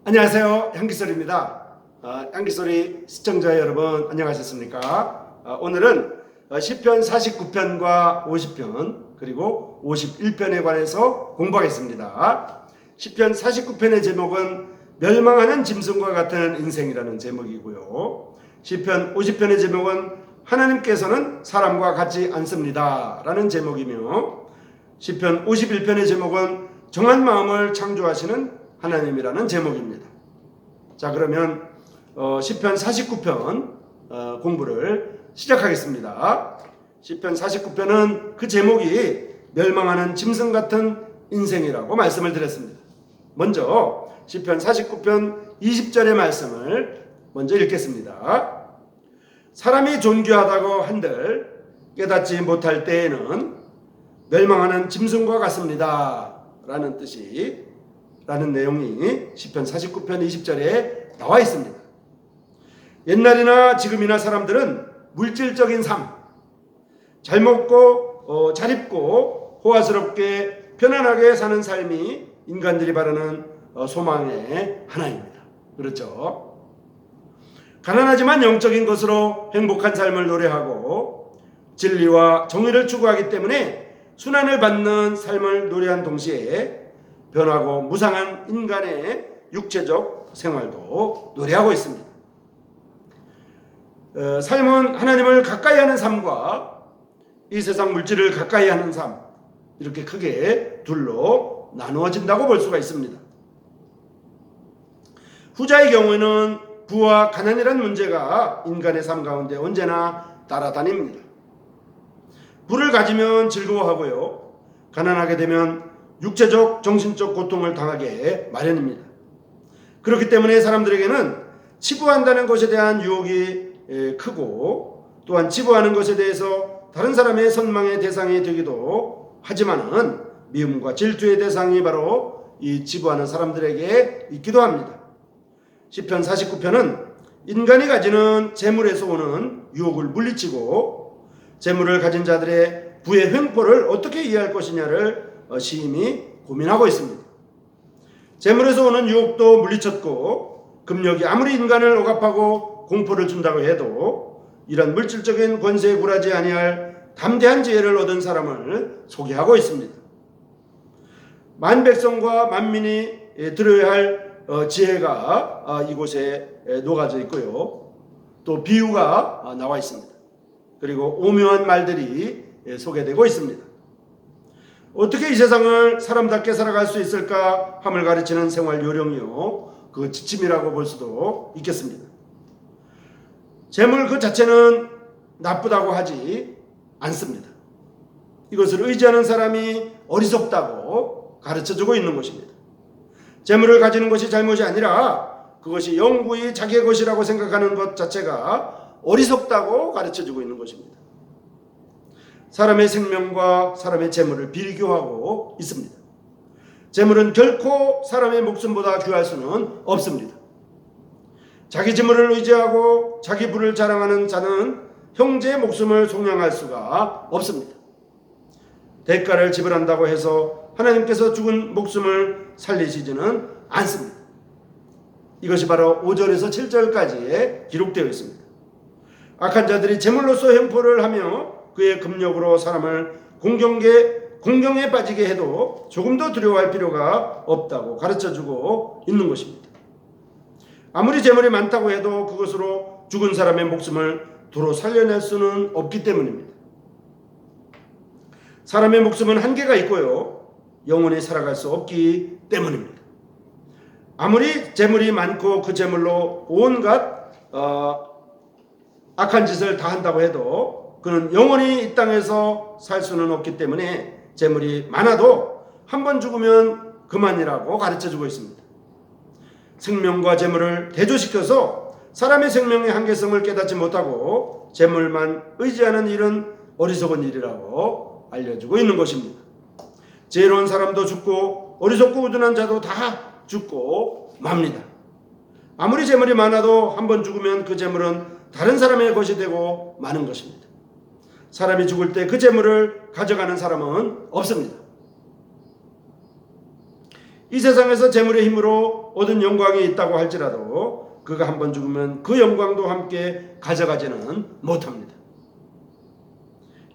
안녕하세요. 향기소리입니다. 향기소리 시청자 여러분 안녕하셨습니까? 오늘은 시편 49편과 50편 그리고 51편에 관해서 공부하겠습니다. 시편 49편의 제목은 멸망하는 짐승과 같은 인생이라는 제목이고요. 시편 50편의 제목은 하나님께서는 사람과 같지 않습니다 라는 제목이며, 시편 51편의 제목은 정한 마음을 창조하시는 하나님이라는 제목입니다. 자, 그러면 시편 49편 공부를 시작하겠습니다. 시편 49편은 그 제목이 멸망하는 짐승 같은 인생이라고 말씀을 드렸습니다. 먼저 시편 49편 20절의 말씀을 먼저 읽겠습니다. 사람이 존귀하다고 한들 깨닫지 못할 때에는 멸망하는 짐승과 같습니다 라는 뜻이, 라는 내용이 시편 49편 20절에 나와 있습니다. 옛날이나 지금이나 사람들은 물질적인 삶, 잘 먹고 잘 입고 호화스럽게 편안하게 사는 삶이 인간들이 바라는 소망의 하나입니다. 그렇죠? 가난하지만 영적인 것으로 행복한 삶을 노래하고 진리와 정의를 추구하기 때문에 순환을 받는 삶을 노래한 동시에 변하고 무상한 인간의 육체적 생활도 노래하고 있습니다. 삶은 하나님을 가까이 하는 삶과 이 세상 물질을 가까이 하는 삶, 이렇게 크게 둘로 나누어진다고 볼 수가 있습니다. 후자의 경우에는 부와 가난이란 문제가 인간의 삶 가운데 언제나 따라다닙니다. 부를 가지면 즐거워하고요, 가난하게 되면 육체적, 정신적 고통을 당하게 마련입니다. 그렇기 때문에 사람들에게는 치부한다는 것에 대한 유혹이 크고, 또한 치부하는 것에 대해서 다른 사람의 선망의 대상이 되기도 하지만은 미움과 질투의 대상이 바로 이 치부하는 사람들에게 있기도 합니다. 시편 49편은 인간이 가지는 재물에서 오는 유혹을 물리치고 재물을 가진 자들의 부의 횡포를 어떻게 이해할 것이냐를 시인이 고민하고 있습니다. 재물에서 오는 유혹도 물리쳤고, 금욕이 아무리 인간을 억압하고 공포를 준다고 해도 이런 물질적인 권세에 굴하지 아니할 담대한 지혜를 얻은 사람을 소개하고 있습니다. 만백성과 만민이 들어야 할 지혜가 이곳에 녹아져 있고요, 또 비유가 나와 있습니다. 그리고 오묘한 말들이 소개되고 있습니다. 어떻게 이 세상을 사람답게 살아갈 수 있을까 함을 가르치는 생활 요령이요, 그 지침이라고 볼 수도 있겠습니다. 재물 그 자체는 나쁘다고 하지 않습니다. 이것을 의지하는 사람이 어리석다고 가르쳐주고 있는 것입니다. 재물을 가지는 것이 잘못이 아니라 그것이 영구히 자기의 것이라고 생각하는 것 자체가 어리석다고 가르쳐주고 있는 것입니다. 사람의 생명과 사람의 재물을 비교하고 있습니다. 재물은 결코 사람의 목숨보다 귀할 수는 없습니다. 자기 재물을 의지하고 자기 부를 자랑하는 자는 형제의 목숨을 속량할 수가 없습니다. 대가를 지불한다고 해서 하나님께서 죽은 목숨을 살리시지는 않습니다. 이것이 바로 5절에서 7절까지에 기록되어 있습니다. 악한 자들이 재물로서 횡포를 하며 그의 금욕으로 사람을 공경에 빠지게 해도 조금 더 두려워할 필요가 없다고 가르쳐주고 있는 것입니다. 아무리 재물이 많다고 해도 그것으로 죽은 사람의 목숨을 도로 살려낼 수는 없기 때문입니다. 사람의 목숨은 한계가 있고요, 영원히 살아갈 수 없기 때문입니다. 아무리 재물이 많고 그 재물로 온갖 악한 짓을 다 한다고 해도 그는 영원히 이 땅에서 살 수는 없기 때문에 재물이 많아도 한 번 죽으면 그만이라고 가르쳐주고 있습니다. 생명과 재물을 대조시켜서 사람의 생명의 한계성을 깨닫지 못하고 재물만 의지하는 일은 어리석은 일이라고 알려주고 있는 것입니다. 지혜로운 사람도 죽고 어리석고 우둔한 자도 다 죽고 맙니다. 아무리 재물이 많아도 한 번 죽으면 그 재물은 다른 사람의 것이 되고 마는 것입니다. 사람이 죽을 때 그 재물을 가져가는 사람은 없습니다. 이 세상에서 재물의 힘으로 얻은 영광이 있다고 할지라도 그가 한번 죽으면 그 영광도 함께 가져가지는 못합니다.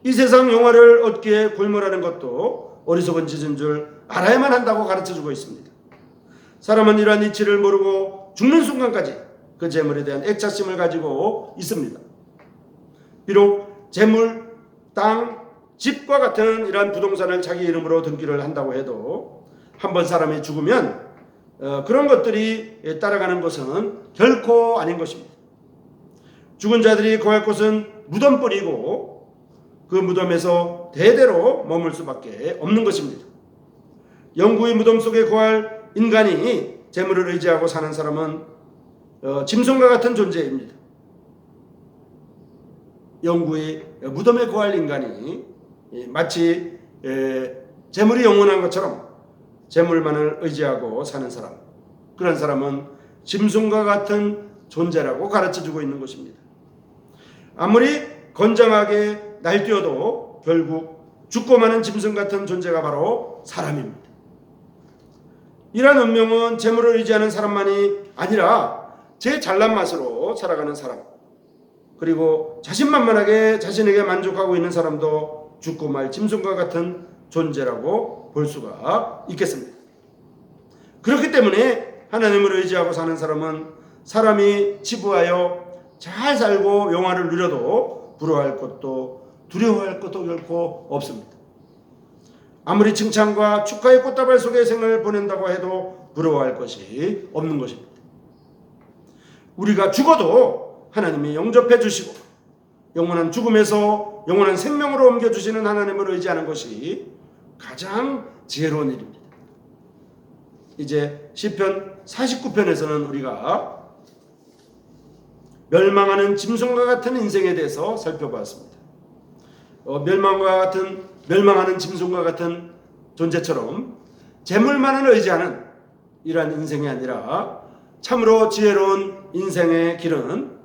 이 세상 영화를 얻기에 골몰하는 것도 어리석은 짓인 줄 알아야만 한다고 가르쳐주고 있습니다. 사람은 이러한 이치를 모르고 죽는 순간까지 그 재물에 대한 애착심을 가지고 있습니다. 비록 재물, 땅, 집과 같은 이러한 부동산을 자기 이름으로 등기를 한다고 해도 한번 사람이 죽으면 그런 것들이 따라가는 것은 결코 아닌 것입니다. 죽은 자들이 거할 곳은 무덤뿐이고 그 무덤에서 대대로 머물 수밖에 없는 것입니다. 영구의 무덤 속에 거할 인간이 재물을 의지하고 사는 사람은 짐승과 같은 존재입니다. 영구의 무덤에 거할 인간이 마치 재물이 영원한 것처럼 재물만을 의지하고 사는 사람, 그런 사람은 짐승과 같은 존재라고 가르쳐주고 있는 것입니다. 아무리 건장하게 날뛰어도 결국 죽고 마는 짐승 같은 존재가 바로 사람입니다. 이러한 운명은 재물을 의지하는 사람만이 아니라 제 잘난 맛으로 살아가는 사람, 그리고 자신만만하게 자신에게 만족하고 있는 사람도 죽고 말 짐승과 같은 존재라고 볼 수가 있겠습니다. 그렇기 때문에 하나님을 의지하고 사는 사람은 사람이 치부하여 잘 살고 영화를 누려도 부러워할 것도 두려워할 것도 결코 없습니다. 아무리 칭찬과 축하의 꽃다발 속에 생을 보낸다고 해도 부러워할 것이 없는 것입니다. 우리가 죽어도 하나님이 영접해 주시고 영원한 죽음에서 영원한 생명으로 옮겨주시는 하나님을 의지하는 것이 가장 지혜로운 일입니다. 이제 시편 49편에서는 우리가 멸망하는 짐승과 같은 인생에 대해서 살펴보았습니다. 멸망하는 짐승과 같은 존재처럼 재물만을 의지하는 이러한 인생이 아니라 참으로 지혜로운 인생의 길은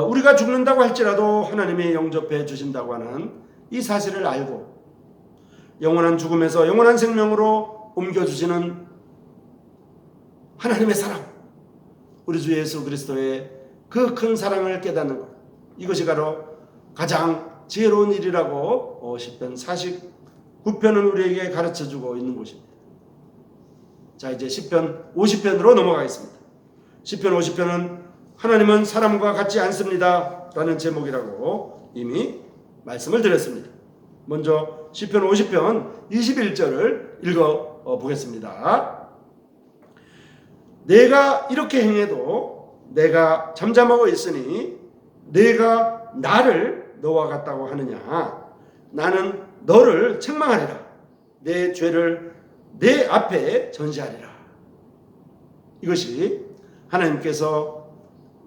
우리가 죽는다고 할지라도 하나님이 영접해 주신다고 하는 이 사실을 알고 영원한 죽음에서 영원한 생명으로 옮겨주시는 하나님의 사랑, 우리 주 예수 그리스도의 그 큰 사랑을 깨닫는 것, 이것이 바로 가장 지혜로운 일이라고 시편 49편은 우리에게 가르쳐주고 있는 것입니다. 자, 이제 시편 50편으로 넘어가겠습니다. 시편 50편은 하나님은 사람과 같지 않습니다 라는 제목이라고 이미 말씀을 드렸습니다. 먼저 시편 50편 21절을 읽어보겠습니다. 내가 이렇게 행해도 내가 잠잠하고 있으니 내가 나를 너와 같다고 하느냐. 나는 너를 책망하리라. 내 죄를 내 앞에 전시하리라. 이것이 하나님께서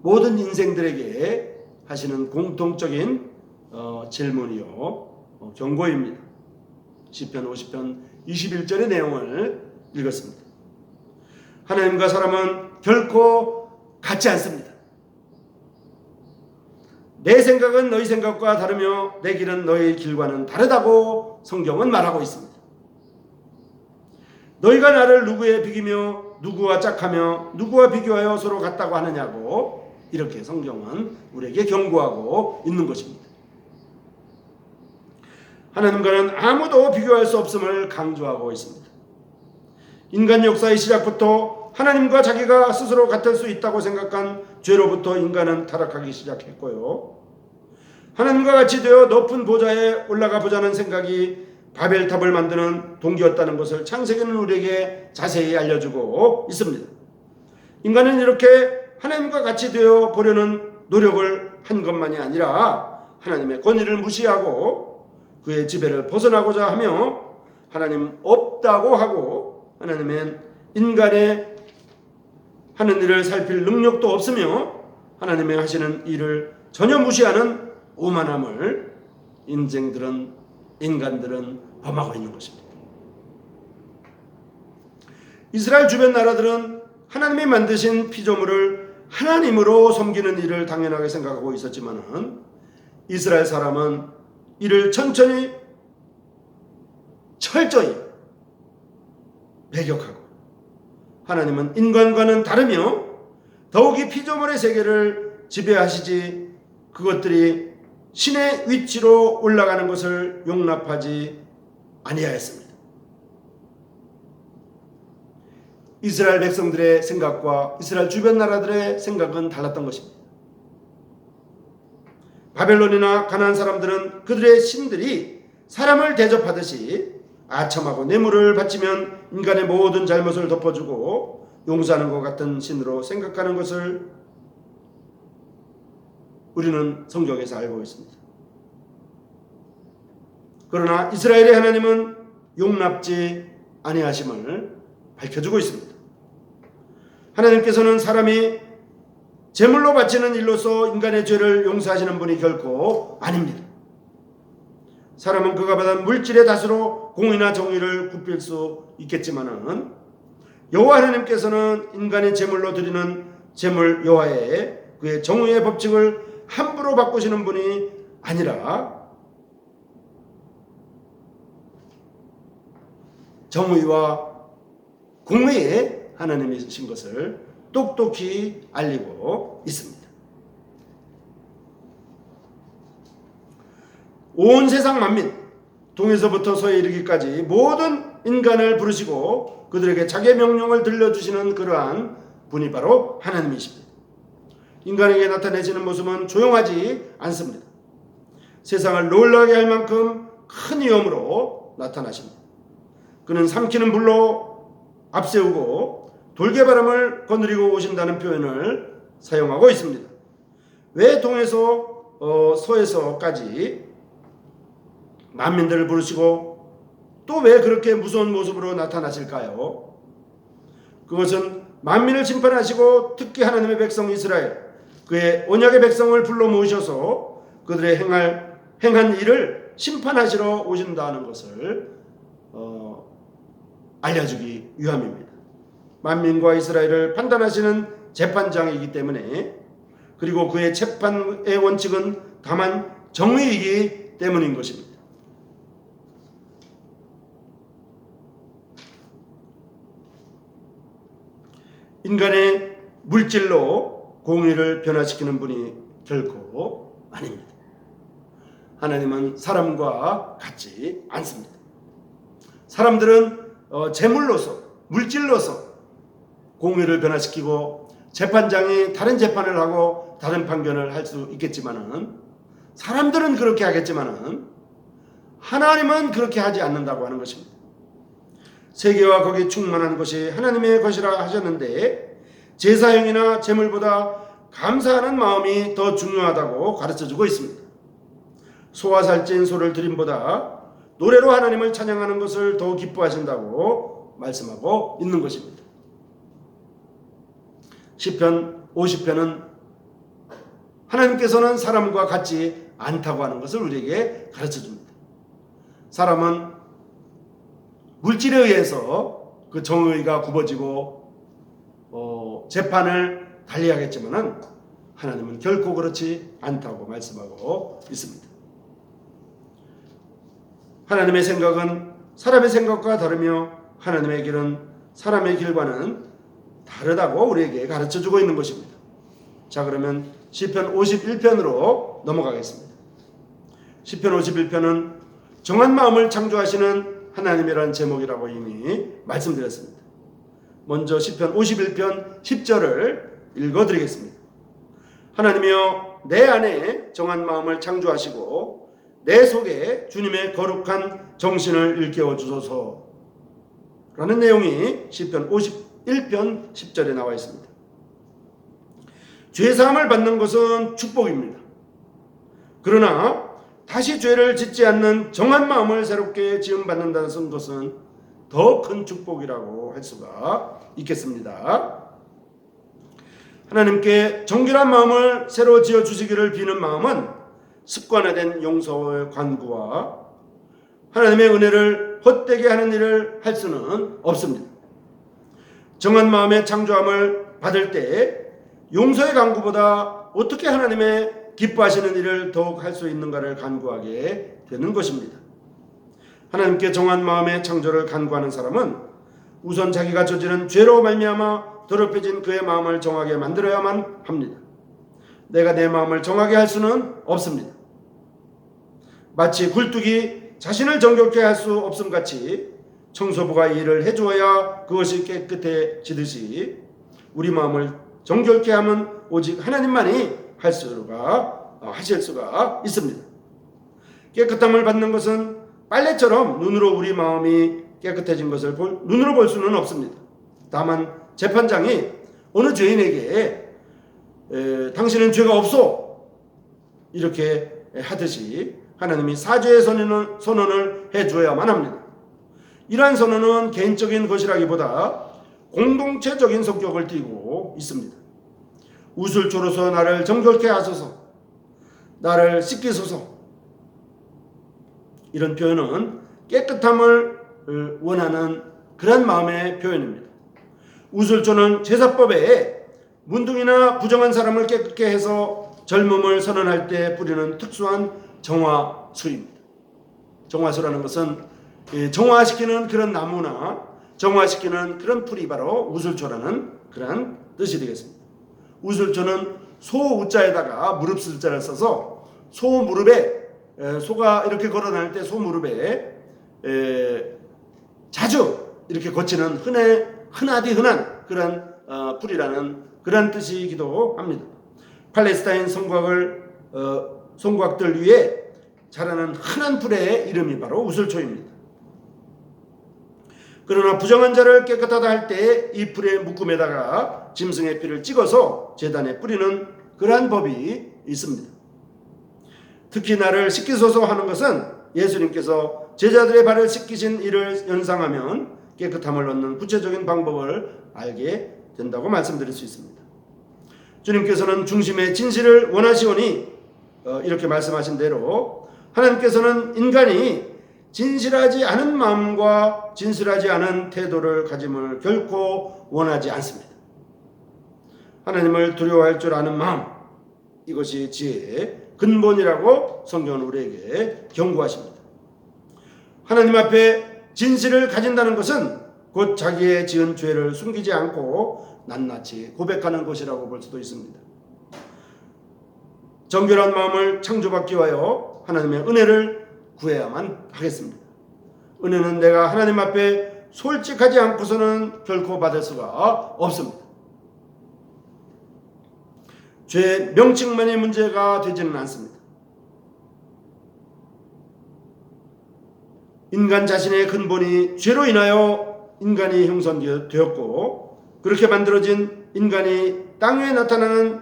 모든 인생들에게 하시는 공통적인 질문이요 경고입니다. 시편 50편 21절의 내용을 읽었습니다. 하나님과 사람은 결코 같지 않습니다. 내 생각은 너희 생각과 다르며 내 길은 너희 길과는 다르다고 성경은 말하고 있습니다. 너희가 나를 누구에 비기며 누구와 짝하며 누구와 비교하여 서로 같다고 하느냐고 이렇게 성경은 우리에게 경고하고 있는 것입니다. 하나님과는 아무도 비교할 수 없음을 강조하고 있습니다. 인간 역사의 시작부터 하나님과 자기가 스스로 같을 수 있다고 생각한 죄로부터 인간은 타락하기 시작했고요. 하나님과 같이 되어 높은 보좌에 올라가 보자는 생각이 바벨탑을 만드는 동기였다는 것을 창세기는 우리에게 자세히 알려주고 있습니다. 인간은 이렇게 하나님과 같이 되어 보려는 노력을 한 것만이 아니라 하나님의 권위를 무시하고 그의 지배를 벗어나고자 하며 하나님 없다고 하고 하나님은 인간의 하는 일을 살필 능력도 없으며 하나님의 하시는 일을 전혀 무시하는 오만함을 인간들은 범하고 있는 것입니다. 이스라엘 주변 나라들은 하나님이 만드신 피조물을 하나님으로 섬기는 일을 당연하게 생각하고 있었지만 이스라엘 사람은 이를 철저히 배격하고 하나님은 인간과는 다르며 더욱이 피조물의 세계를 지배하시지 그것들이 신의 위치로 올라가는 것을 용납하지 아니하였습니다. 이스라엘 백성들의 생각과 이스라엘 주변 나라들의 생각은 달랐던 것입니다. 바벨론이나 가나안 사람들은 그들의 신들이 사람을 대접하듯이 아첨하고 뇌물을 바치면 인간의 모든 잘못을 덮어주고 용서하는 것 같은 신으로 생각하는 것을 우리는 성경에서 알고 있습니다. 그러나 이스라엘의 하나님은 용납지 아니하심을 밝혀주고 있습니다. 하나님께서는 사람이 제물로 바치는 일로서 인간의 죄를 용서하시는 분이 결코 아닙니다. 사람은 그가 받은 물질의 탓으로 공의나 정의를 굽힐 수 있겠지만은 여호와 하나님께서는 인간의 제물로 드리는 제물 여호와의 그의 정의의 법칙을 함부로 바꾸시는 분이 아니라 정의와 공의의 하나님이신 것을 똑똑히 알리고 있습니다. 온 세상 만민, 동에서부터 서에 이르기까지 모든 인간을 부르시고 그들에게 자기의 명령을 들려주시는 그러한 분이 바로 하나님이십니다. 인간에게 나타내시는 모습은 조용하지 않습니다. 세상을 놀라게 할 만큼 큰 위엄으로 나타나십니다. 그는 삼키는 불로 앞세우고 돌개바람을 거느리고 오신다는 표현을 사용하고 있습니다. 왜 동에서 서에서까지 만민들을 부르시고 또 왜 그렇게 무서운 모습으로 나타나실까요? 그것은 만민을 심판하시고 특히 하나님의 백성 이스라엘, 그의 언약의 백성을 불러 모으셔서 그들의 행한 일을 심판하시러 오신다는 것을 알려주기 위함입니다. 만민과 이스라엘을 판단하시는 재판장이기 때문에, 그리고 그의 재판의 원칙은 다만 정의이기 때문인 것입니다. 인간의 물질로 공의를 변화시키는 분이 결코 아닙니다. 하나님은 사람과 같지 않습니다. 사람들은 재물로서, 물질로서 공의를 변화시키고 재판장이 다른 재판을 하고 다른 판결을 할 수 있겠지만은, 사람들은 그렇게 하겠지만은 하나님은 그렇게 하지 않는다고 하는 것입니다. 세계와 거기 충만한 것이 하나님의 것이라 하셨는데 제사행위나 재물보다 감사하는 마음이 더 중요하다고 가르쳐주고 있습니다. 소와 살찐 소를 드림보다 노래로 하나님을 찬양하는 것을 더 기뻐하신다고 말씀하고 있는 것입니다. 시편 50편은 하나님께서는 사람과 같지 않다고 하는 것을 우리에게 가르쳐줍니다. 사람은 물질에 의해서 그 정의가 굽어지고 재판을 달리하겠지만은 하나님은 결코 그렇지 않다고 말씀하고 있습니다. 하나님의 생각은 사람의 생각과 다르며 하나님의 길은 사람의 길과는 다르다고 우리에게 가르쳐주고 있는 것입니다. 자, 그러면 시편 51편으로 넘어가겠습니다. 시편 51편은 정한 마음을 창조하시는 하나님이라는 제목이라고 이미 말씀드렸습니다. 먼저 시편 51편 10절을 읽어드리겠습니다. 하나님이여, 내 안에 정한 마음을 창조하시고 내 속에 주님의 거룩한 정신을 일깨워 주소서 라는 내용이 시편 51편 10절에 나와 있습니다. 죄사함을 받는 것은 축복입니다. 그러나 다시 죄를 짓지 않는 정한 마음을 새롭게 지음받는다는 것은 더 큰 축복이라고 할 수가 있겠습니다. 하나님께 정결한 마음을 새로 지어주시기를 비는 마음은 습관화된 용서의 간구와 하나님의 은혜를 헛되게 하는 일을 할 수는 없습니다. 정한 마음의 창조함을 받을 때 용서의 간구보다 어떻게 하나님의 기뻐하시는 일을 더욱 할 수 있는가를 간구하게 되는 것입니다. 하나님께 정한 마음의 창조를 간구하는 사람은 우선 자기가 저지른 죄로 말미암아 더럽혀진 그의 마음을 정하게 만들어야만 합니다. 내가 내 마음을 정하게 할 수는 없습니다. 마치 굴뚝이 자신을 정결케 할 수 없음 같이 청소부가 이 일을 해주어야 그것이 깨끗해지듯이 우리 마음을 정결케 하면 오직 하나님만이 하실 수가 있습니다. 깨끗함을 받는 것은 빨래처럼 눈으로 우리 마음이 깨끗해진 것을 눈으로 볼 수는 없습니다. 다만 재판장이 어느 죄인에게 당신은 죄가 없소 이렇게 하듯이 하나님이 사죄의 선언을 해주어야만 합니다. 이러한 선언은 개인적인 것이라기보다 공동체적인 성격을 띠고 있습니다. 우슬초로서 나를 정결케 하소서, 나를 씻기소서. 이런 표현은 깨끗함을 원하는 그런 마음의 표현입니다. 우슬초는 제사법에 문둥이나 부정한 사람을 깨끗게 해서 젊음을 선언할 때 뿌리는 특수한 정화수입니다. 정화수라는 것은 정화시키는 그런 나무나 정화시키는 그런 풀이 바로 우슬초라는 그런 뜻이 되겠습니다. 우슬초는 소우자에다가 무릎술자를 써서 소 무릎에 소가 이렇게 걸어다닐 때 소 무릎에 자주 이렇게 거치는 흔하디 흔한 그런 풀이라는 그런 뜻이기도 합니다. 팔레스타인 성곽들 위에 자라는 흔한 풀의 이름이 바로 우슬초입니다. 그러나 부정한 자를 깨끗하다 할 때 이 풀의 묶음에다가 짐승의 피를 찍어서 제단에 뿌리는 그러한 법이 있습니다. 특히 나를 씻기소서 하는 것은 예수님께서 제자들의 발을 씻기신 일을 연상하면 깨끗함을 얻는 구체적인 방법을 알게 된다고 말씀드릴 수 있습니다. 주님께서는 중심의 진실을 원하시오니 이렇게 말씀하신 대로 하나님께서는 인간이 진실하지 않은 마음과 진실하지 않은 태도를 가짐을 결코 원하지 않습니다. 하나님을 두려워할 줄 아는 마음, 이것이 지혜의 근본이라고 성경은 우리에게 경고하십니다. 하나님 앞에 진실을 가진다는 것은 곧 자기의 지은 죄를 숨기지 않고 낱낱이 고백하는 것이라고 볼 수도 있습니다. 정결한 마음을 창조받기 위하여 하나님의 은혜를 구해야만 하겠습니다. 은혜는 내가 하나님 앞에 솔직하지 않고서는 결코 받을 수가 없습니다. 죄 명칭만이 문제가 되지는 않습니다. 인간 자신의 근본이 죄로 인하여 인간이 형성되었고 그렇게 만들어진 인간이 땅 위에 나타나는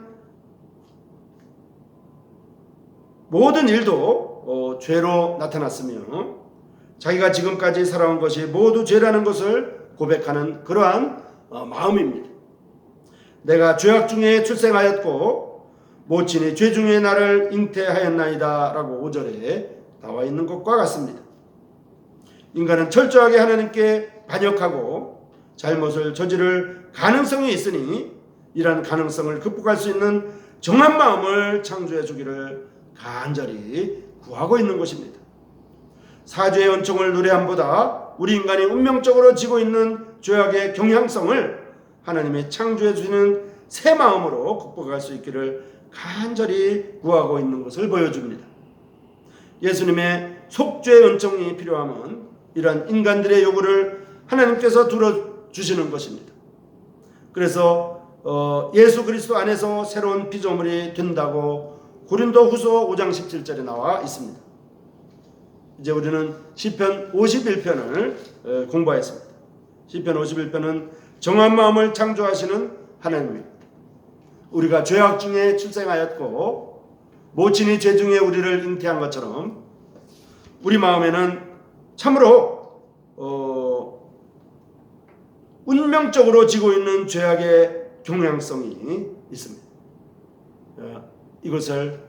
모든 일도 죄로 나타났으며 자기가 지금까지 살아온 것이 모두 죄라는 것을 고백하는 그러한 마음입니다. 내가 죄악 중에 출생하였고 모친이 죄 중에 나를 잉태하였나이다 라고 5절에 나와 있는 것과 같습니다. 인간은 철저하게 하나님께 반역하고 잘못을 저지를 가능성이 있으니 이러한 가능성을 극복할 수 있는 정한 마음을 창조해 주기를 간절히 구하고 있는 것입니다. 사죄의 은총을 노래함보다 우리 인간이 운명적으로 지고 있는 죄악의 경향성을 하나님의 창조해 주시는 새 마음으로 극복할 수 있기를 간절히 구하고 있는 것을 보여줍니다. 예수님의 속죄의 은총이 필요하면 이러한 인간들의 요구를 하나님께서 들어주시는 것입니다. 그래서 예수 그리스도 안에서 새로운 피조물이 된다고 고린도후서 5장 17절에 나와 있습니다. 이제 우리는 시편 51편을 공부하였습니다. 시편 51편은 정한 마음을 창조하시는 하나님입니다. 우리가 죄악 중에 출생하였고 모친이 죄 중에 우리를 잉태한 것처럼 우리 마음에는 참으로 운명적으로 지고 있는 죄악의 경향성이 있습니다. 이것을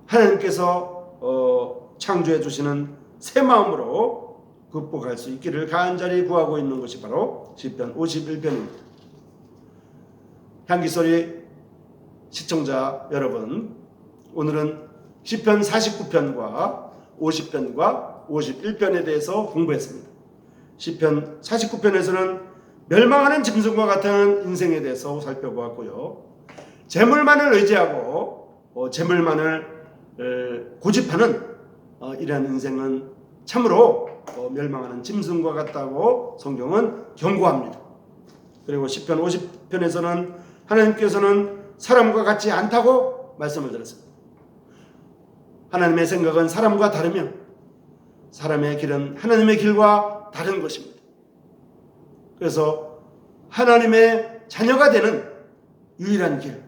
하나님께서 창조해 주시는 새 마음으로 극복할 수 있기를 간절히 구하고 있는 것이 바로 시편 51편입니다. 향기소리 시청자 여러분, 오늘은 시편 49편과 50편과 51편에 대해서 공부했습니다. 시편 49편에서는 멸망하는 짐승과 같은 인생에 대해서 살펴보았고요. 재물만을 의지하고 재물만을 고집하는 이러한 인생은 참으로 멸망하는 짐승과 같다고 성경은 경고합니다. 그리고 시편 50편에서는 하나님께서는 사람과 같지 않다고 말씀을 드렸습니다. 하나님의 생각은 사람과 다르며 사람의 길은 하나님의 길과 다른 것입니다. 그래서 하나님의 자녀가 되는 유일한 길,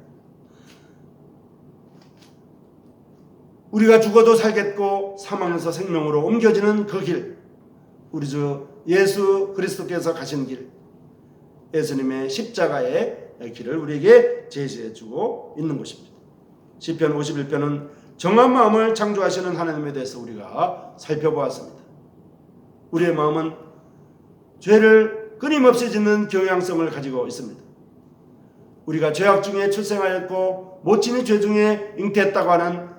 우리가 죽어도 살겠고 사망에서 생명으로 옮겨지는 그 길, 우리 주 예수 그리스도께서 가신 길, 예수님의 십자가의 길을 우리에게 제시해 주고 있는 것입니다. 시편 51편은 정한 마음을 창조하시는 하나님에 대해서 우리가 살펴보았습니다. 우리의 마음은 죄를 끊임없이 짓는 경향성을 가지고 있습니다. 우리가 죄악 중에 출생하였고 모친이 죄 중에 잉태했다고 하는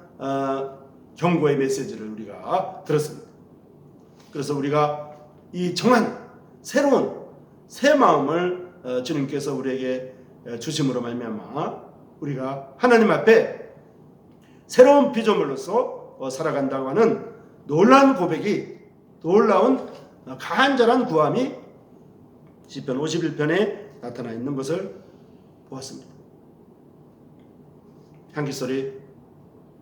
경고의 메시지를 우리가 들었습니다. 그래서 우리가 이 정한 새로운 새 마음을 주님께서 우리에게 주심으로 말미암아 우리가 하나님 앞에 새로운 피조물로서 살아간다고 하는 놀라운 고백이, 놀라운 간절한 구함이 시편 51편에 나타나 있는 것을 보았습니다. 향기소리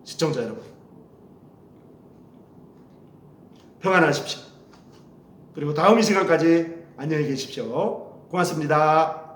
시청자 여러분, 평안하십시오. 그리고 다음 이 시간까지 안녕히 계십시오. 고맙습니다.